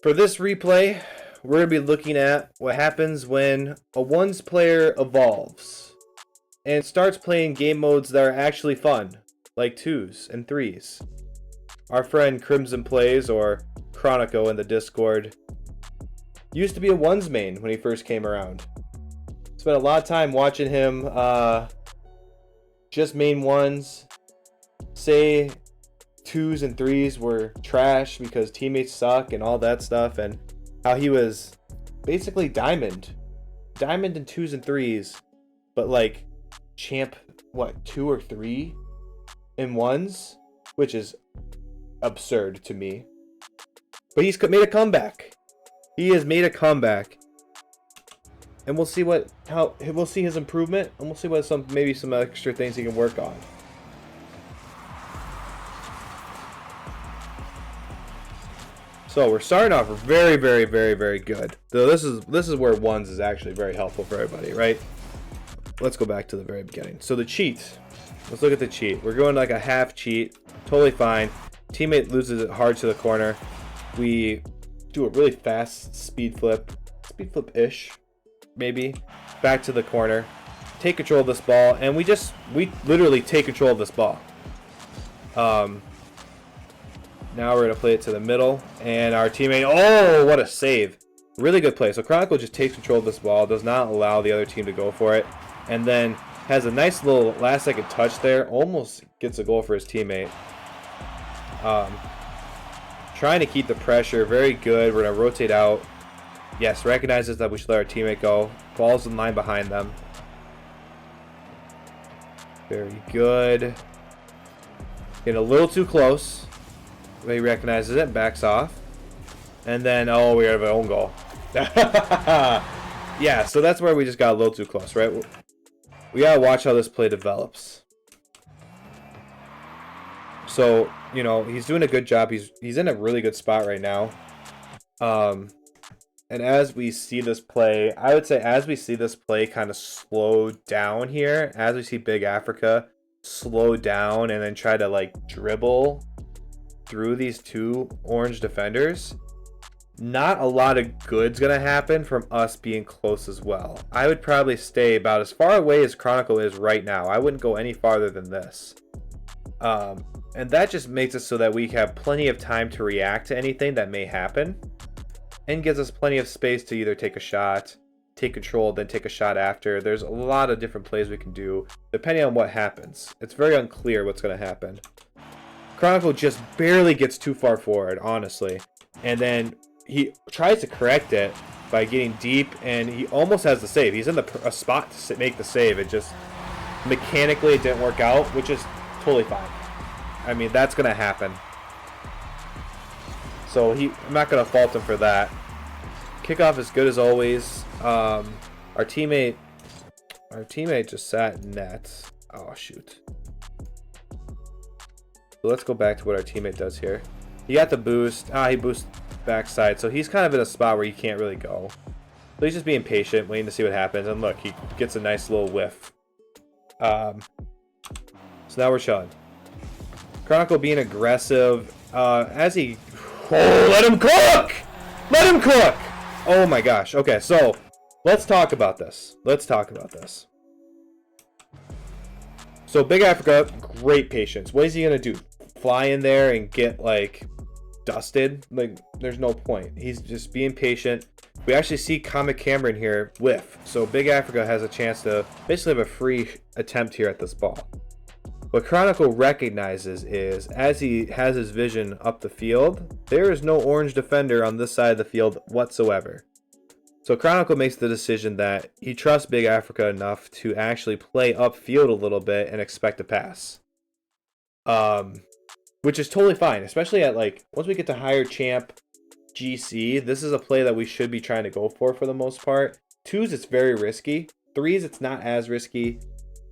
For this replay, we're going to be looking at what happens when a ones player evolves and starts playing game modes that are actually fun, like twos and threes. Our friend Crimson Plays, or Chronico in the Discord, used to be a ones main when he first came around. Spent a lot of time watching him just main ones, say twos and threes were trash because teammates suck and all that stuff, and how he was basically diamond in twos and threes, but like champ what, 2 or 3 in ones, which is absurd to me. But he's made a comeback. He has made a comeback, and we'll see we'll see his improvement, and we'll see what maybe some extra things he can work on. So we're starting off very, very, very, very good. So this is where ones is actually very helpful for everybody, right? Let's go back to the very beginning. So the cheat. Let's look at the cheat. We're going like a half cheat. Totally fine. Teammate loses it hard to the corner. We do a really fast speed flip-ish, maybe. Back to the corner. Take control of this ball, and we literally take control of this ball. Now we're going to play it to the middle, and our teammate, oh, what a save. Really good play. So Chronicle just takes control of this ball, does not allow the other team to go for it, and then has a nice little last second touch there, almost gets a goal for his teammate. Trying to keep the pressure, very good. We're going to rotate out. Yes, recognizes that we should let our teammate go. Falls in line behind them. Very good. Getting a little too close. He recognizes it, backs off, and then we have our own goal. Yeah, so that's where we just got a little too close, right? We gotta watch how this play develops. So he's doing a good job. He's in a really good spot right now. And as we see this play, I would say as we see this play kind of slow down here, as we see Big Africa slow down and then try to like dribble through these two orange defenders, not a lot of good's gonna happen from us being close as well. I would probably stay about as far away as Chronicle is right now. I wouldn't go any farther than this. And that just makes it so that we have plenty of time to react to anything that may happen, and gives us plenty of space to either take a shot, take control, then take a shot after. There's a lot of different plays we can do depending on what happens. It's very unclear what's going to happen. Chronicle just barely gets too far forward, honestly, and then he tries to correct it by getting deep, and he almost has the save. He's in a spot to make the save. It just mechanically it didn't work out, which is totally fine. I mean, that's going to happen. So I'm not going to fault him for that. Kickoff is good as always. Our teammate just sat in net. Oh, shoot. So let's go back to what our teammate does here. He got the boost. He boosts backside. So he's kind of in a spot where he can't really go. So he's just being patient, waiting to see what happens. And look, he gets a nice little whiff. So now we're chilling. Chronicle being aggressive. As he... Oh, let him cook! Let him cook! Oh my gosh. Okay, so let's talk about this. So Big Africa, great patience. What is he going to do? Fly in there and get, like, dusted? Like, there's no point. He's just being patient. We actually see Comic Cameron here whiff. So Big Africa has a chance to basically have a free attempt here at this ball. What Chronicle recognizes is, as he has his vision up the field, there is no orange defender on this side of the field whatsoever. So Chronicle makes the decision that he trusts Big Africa enough to actually play upfield a little bit and expect a pass. Which is totally fine, especially at once we get to higher champ GC, this is a play that we should be trying to go for the most part. Twos, it's very risky. Threes, it's not as risky.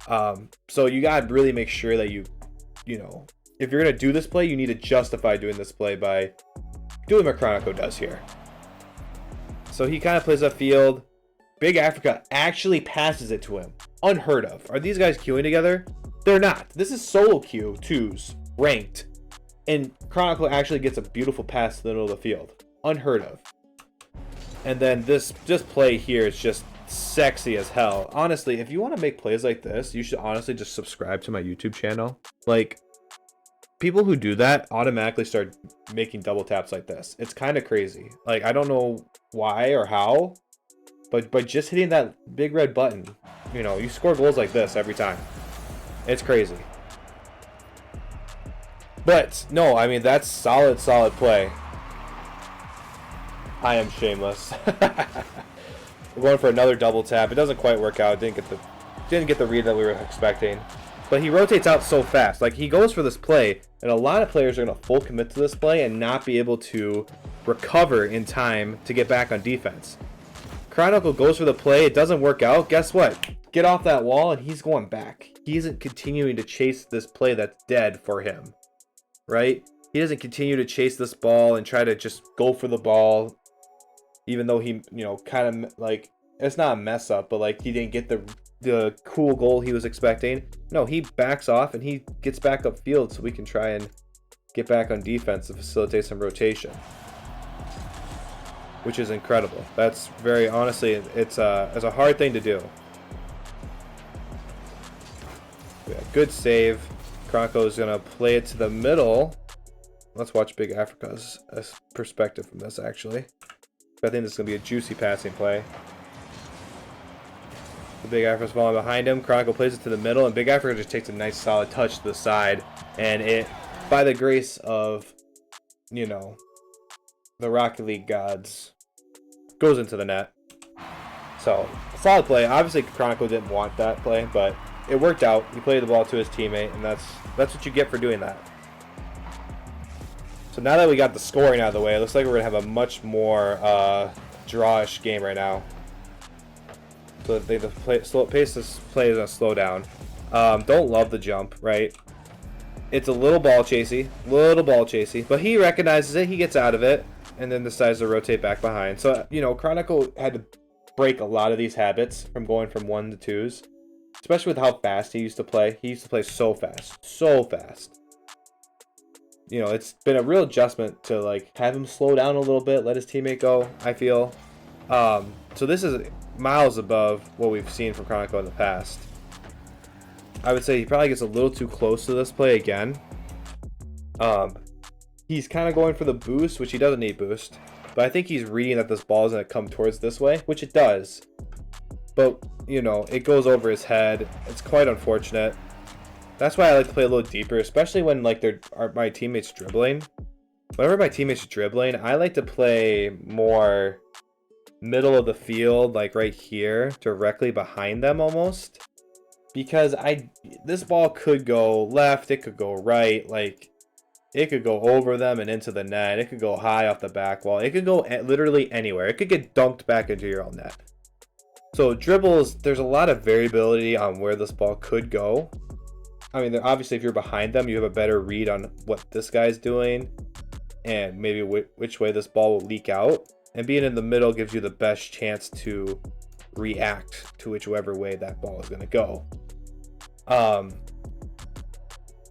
So you gotta really make sure that if you're gonna do this play, you need to justify doing this play by doing what Chronicle does here. So he kind of plays upfield. Big Africa actually passes it to him. Unheard of. Are these guys queuing together? They're not. This is solo queue, twos, ranked. And Chronicle actually gets a beautiful pass to the middle of the field. unheard of. And then this play here is just sexy as hell. Honestly, if you want to make plays like this, you should honestly just subscribe to my YouTube channel. Like, people who do that automatically start making double taps like this. It's kind of crazy. Like, I don't know why or how, but by just hitting that big red button, you know, you score goals like this every time. It's crazy. But no, I mean, that's solid play. I am shameless. We're going for another double tap. It doesn't quite work out. Didn't get the read that we were expecting. But he rotates out so fast. Like, he goes for this play, and a lot of players are going to full commit to this play and not be able to recover in time to get back on defense. Chronicle goes for the play. It doesn't work out. Guess what? Get off that wall, and he's going back. He isn't continuing to chase this play that's dead for him, right? He doesn't continue to chase this ball and try to just go for the ball, even though he, you know, kind of, like, it's not a mess up, but, like, he didn't get the cool goal he was expecting. No, he backs off and he gets back upfield so we can try and get back on defense to facilitate some rotation, which is incredible. That's very, honestly, it's a hard thing to do. Yeah, good save. Chronicle is gonna play it to the middle. Let's watch Big Africa's perspective from this, actually. I think this is gonna be a juicy passing play. The Big Africa's falling behind him. Chronicle plays it to the middle, and Big Africa just takes a nice solid touch to the side, and it, by the grace of, you know, the Rocket League gods, goes into the net. So, solid play. Obviously, Chronicle didn't want that play, but it worked out. He played the ball to his teammate, and that's what you get for doing that. So now that we got the scoring out of the way, it looks like we're going to have a much more drawish game right now. So the pace of this play is going to slow down. Don't love the jump, right? It's a little ball chasey, but he recognizes it, he gets out of it, and then decides to rotate back behind. So, you know, Chronicle had to break a lot of these habits from going from 1 to 2s, especially with how fast he used to play. He used to play so fast. You know, it's been a real adjustment to, like, have him slow down a little bit, let his teammate go, I feel. So this is miles above what we've seen from Chronicle in the past. I would say he probably gets a little too close to this play again. He's kind of going for the boost, which he doesn't need boost. But I think he's reading that this ball is going to come towards this way, which it does. But, you know, it goes over his head. It's quite unfortunate. That's why I like to play a little deeper, especially when, like, my teammates dribbling. Whenever my teammates are dribbling, I like to play more middle of the field, like right here, directly behind them almost. Because this ball could go left, it could go right, like, it could go over them and into the net, it could go high off the back wall, it could go literally anywhere, it could get dunked back into your own net. So dribbles, there's a lot of variability on where this ball could go. I mean, obviously if you're behind them, you have a better read on what this guy's doing and maybe which way this ball will leak out. And being in the middle gives you the best chance to react to whichever way that ball is going to go.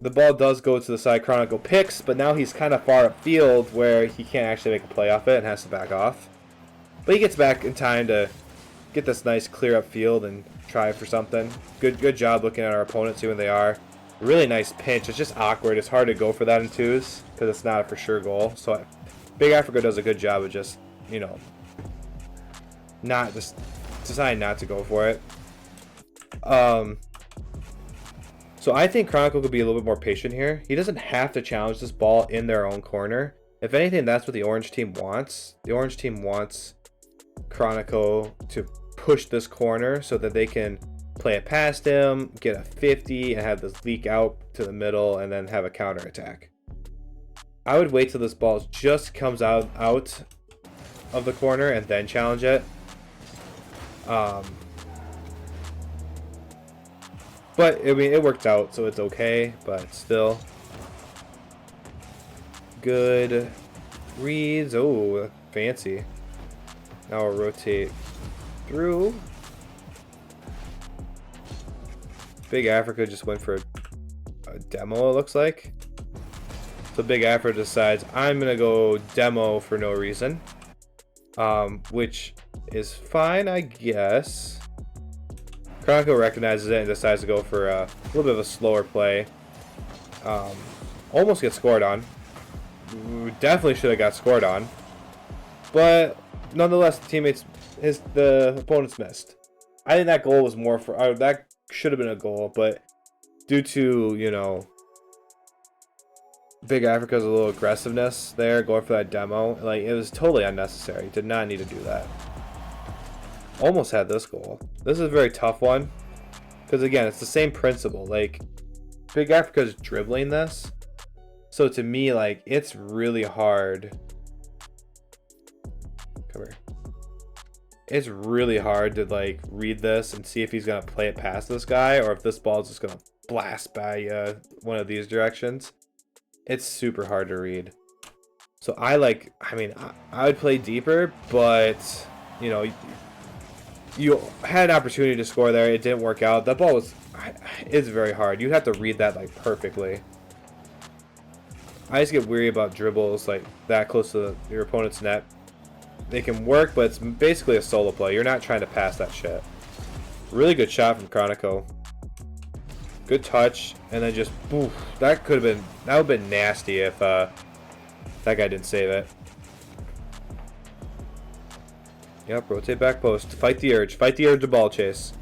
The ball does go to the side. Chronicle picks, but now he's kind of far upfield where he can't actually make a play off it and has to back off. But he gets back in time to get this nice clear upfield and try for something. Good job looking at our opponents, see when they are. Really nice pinch. It's just awkward. It's hard to go for that in 2s because it's not a for sure goal. So Big Africa does a good job of just, you know, not just deciding not to go for it. So I think Chronicle could be a little bit more patient here. He doesn't have to challenge this ball in their own corner. If anything, that's what the orange team wants. The orange team wants Chronicle to push this corner so that they can play it past him, get a 50, and have this leak out to the middle, and then have a counter attack. I would wait till this ball just comes out of the corner and then challenge it. But I mean, it worked out, so it's okay. But still, good reads. Oh, fancy. Now we'll rotate through. Big Africa just went for a demo, it looks like. So Big Afro decides I'm gonna go demo for no reason, which is fine, I guess. Chronicle recognizes it and decides to go for a little bit of a slower play. Almost gets scored on. Definitely should have got scored on, but nonetheless, the opponents missed. I think that goal was more for that should have been a goal, but due to, you know, Big Africa's a little aggressiveness there, going for that demo, like, it was totally unnecessary. Did not need to do that. Almost had this goal. This is a very tough one, because again, it's the same principle. Like, Big Africa's dribbling this, so to me, like, it's really hard. Come here. It's really hard to, like, read this and see if he's gonna play it past this guy or if this ball is just gonna blast by one of these directions. It's super hard to read. So I would play deeper, but, you know, you had an opportunity to score there. It didn't work out. That ball it's very hard. You have to read that, like, perfectly. I just get weary about dribbles like that close to your opponent's net. They can work, but it's basically a solo play. You're not trying to pass that shit. Really good shot from Chronico. Good touch, and then just poof. That would have been nasty if that guy didn't save it. Yep, rotate back post. Fight the urge. Fight the urge to ball chase.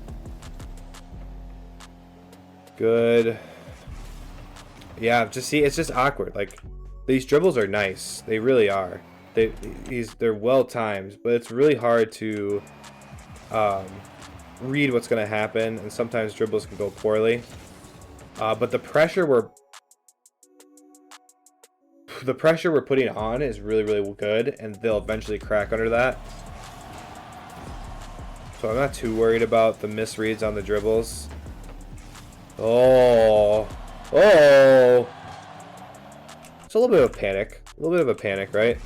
Good. Yeah, just see, it's just awkward. Like, these dribbles are nice. They really are. They're well timed, but it's really hard to read what's going to happen, and sometimes dribbles can go poorly. But the pressure we're putting on is really, really good, and they'll eventually crack under that. So I'm not too worried about the misreads on the dribbles. Oh. It's a little bit of a panic. A little bit of a panic, right?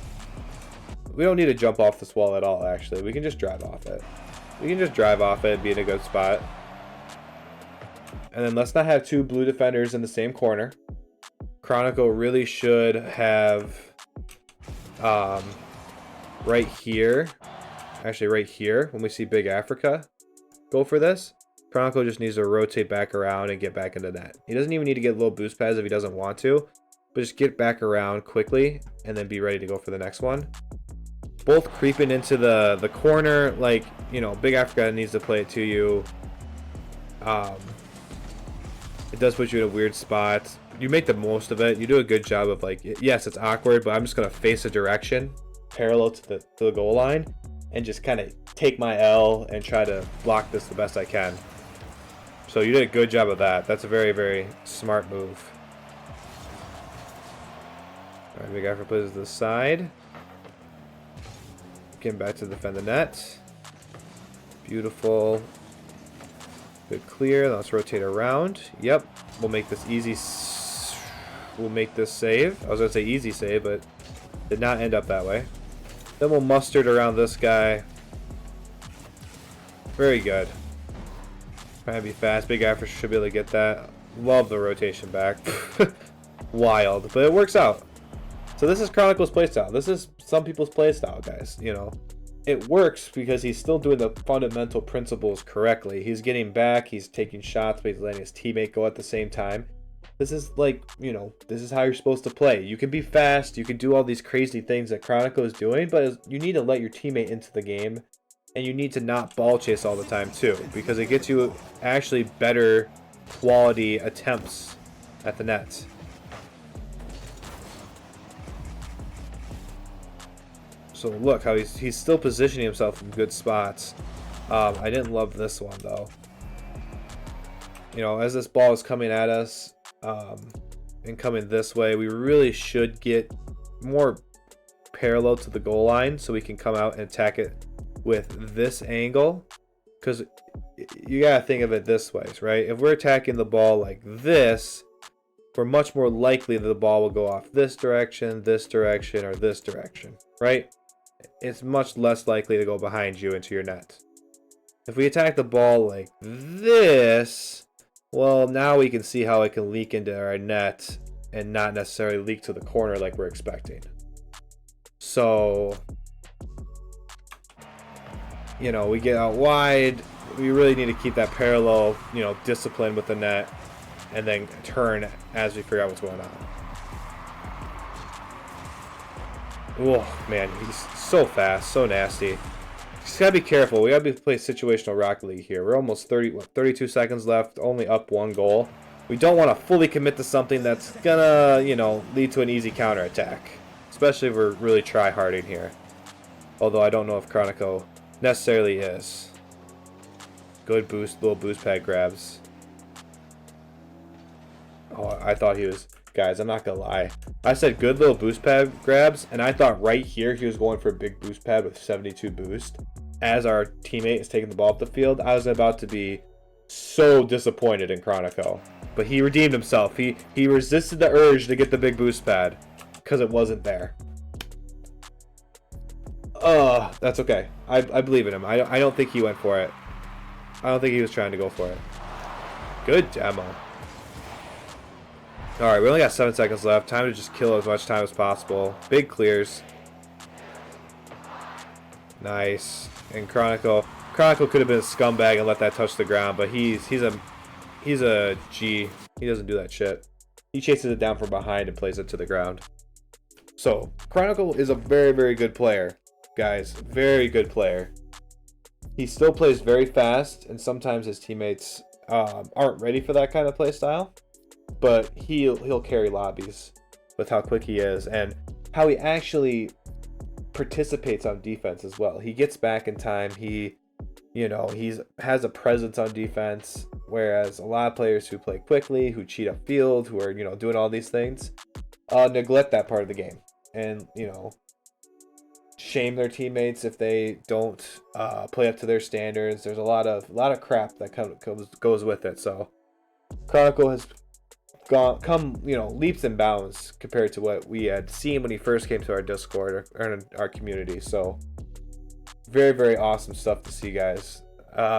We don't need to jump off this wall at all, actually. We can just drive off it. We can just drive off it and be in a good spot. And then let's not have two blue defenders in the same corner. Chronicle really should have right here. Actually, right here, when we see Big Africa go for this, Chronicle just needs to rotate back around and get back into net. He doesn't even need to get little boost pads if he doesn't want to, but just get back around quickly and then be ready to go for the next one. Both creeping into the corner, like, you know, Big Africa needs to play it to you. It does put you in a weird spot. You make the most of it. You do a good job of, like, yes, it's awkward, but I'm just going to face a direction parallel to the goal line and just kind of take my L and try to block this the best I can. So you did a good job of that. That's a very, very smart move. All right, Big Africa plays to the side. Getting back to defend the net. Beautiful. Good clear. Let's rotate around. Yep. We'll make this easy. We'll make this save. I was going to say easy save, but did not end up that way. Then we'll mustard around this guy. Very good. Trying to be fast. Big Africa should be able to get that. Love the rotation back. Wild. But it works out. So this is Chronicle's playstyle. This is some people's playstyle, guys. You know, it works because he's still doing the fundamental principles correctly. He's getting back. He's taking shots, but he's letting his teammate go at the same time. This is like, you know, this is how you're supposed to play. You can be fast. You can do all these crazy things that Chronicle is doing, but you need to let your teammate into the game, and you need to not ball chase all the time too, because it gets you actually better quality attempts at the net. So look how he's still positioning himself in good spots. I didn't love this one though. You know, as this ball is coming at us and coming this way, we really should get more parallel to the goal line so we can come out and attack it with this angle. Because you gotta think of it this way, right? If we're attacking the ball like this, we're much more likely that the ball will go off this direction, or this direction, right? It's much less likely to go behind you into your net. If we attack the ball like this, well, now we can see how it can leak into our net and not necessarily leak to the corner like we're expecting. So, you know, we get out wide. We really need to keep that parallel, you know, discipline with the net, and then turn as we figure out what's going on. Oh, man, he's so fast, so nasty. Just gotta be careful. We gotta play situational Rocket League here. We're almost 32 seconds left, only up 1 goal. We don't want to fully commit to something that's gonna, you know, lead to an easy counterattack. Especially if we're really try-harding here. Although I don't know if Chronico necessarily is. Good boost, little boost pad grabs. Oh, I thought he was... Guys, I'm not gonna lie. I said good little boost pad grabs, and I thought right here he was going for a big boost pad with 72 boost. As our teammate is taking the ball up the field, I was about to be so disappointed in Chronico. But he redeemed himself. He resisted the urge to get the big boost pad because it wasn't there. That's okay. I believe in him. I don't think he went for it. I don't think he was trying to go for it. Good demo. Alright, we only got 7 seconds left. Time to just kill as much time as possible. Big clears. Nice. And Chronicle could have been a scumbag and let that touch the ground, but he's a G. He doesn't do that shit. He chases it down from behind and plays it to the ground. So, Chronicle is a very, very good player, guys. Very good player. He still plays very fast, and sometimes his teammates aren't ready for that kind of play style. But he'll carry lobbies with how quick he is and how he actually participates on defense as well. He gets back in time. He has a presence on defense, whereas a lot of players who play quickly, who cheat upfield, who are, you know, doing all these things, neglect that part of the game and, you know, shame their teammates if they don't play up to their standards. There's a lot of crap that goes with it. So Chronicle has come, you know, leaps and bounds compared to what we had seen when he first came to our Discord or our community. So very, very awesome stuff to see, guys.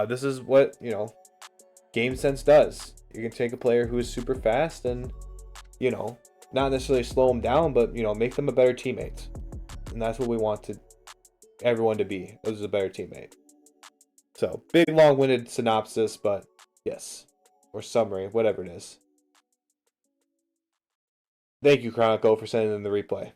This is what, you know, Game Sense does. You can take a player who is super fast and, you know, not necessarily slow them down, but, you know, make them a better teammate. And that's what we want everyone to be. As a better teammate. So big, long-winded synopsis, but yes, or summary, whatever it is. Thank you, Chronicle, for sending in the replay.